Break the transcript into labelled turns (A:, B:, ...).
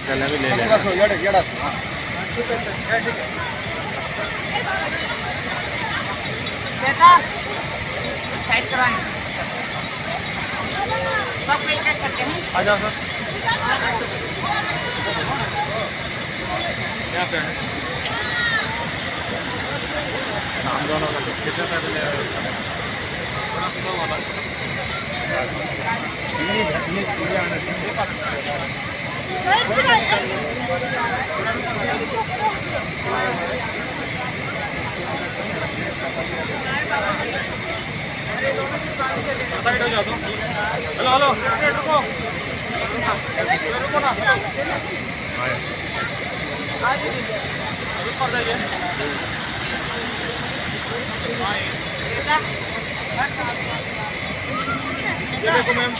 A: चल अभी ले ले
B: बेटा साइड करवाएं सब मिल के करते हैं
A: आ जाओ सर यहाँ पे हम दोनों का कितने पैसे ले रहे हो थोड़ा स्लो वाला साइड हो जाओ तो हेलो हेलो रुको रुको ना ऊपर जाइए ये देखो मैम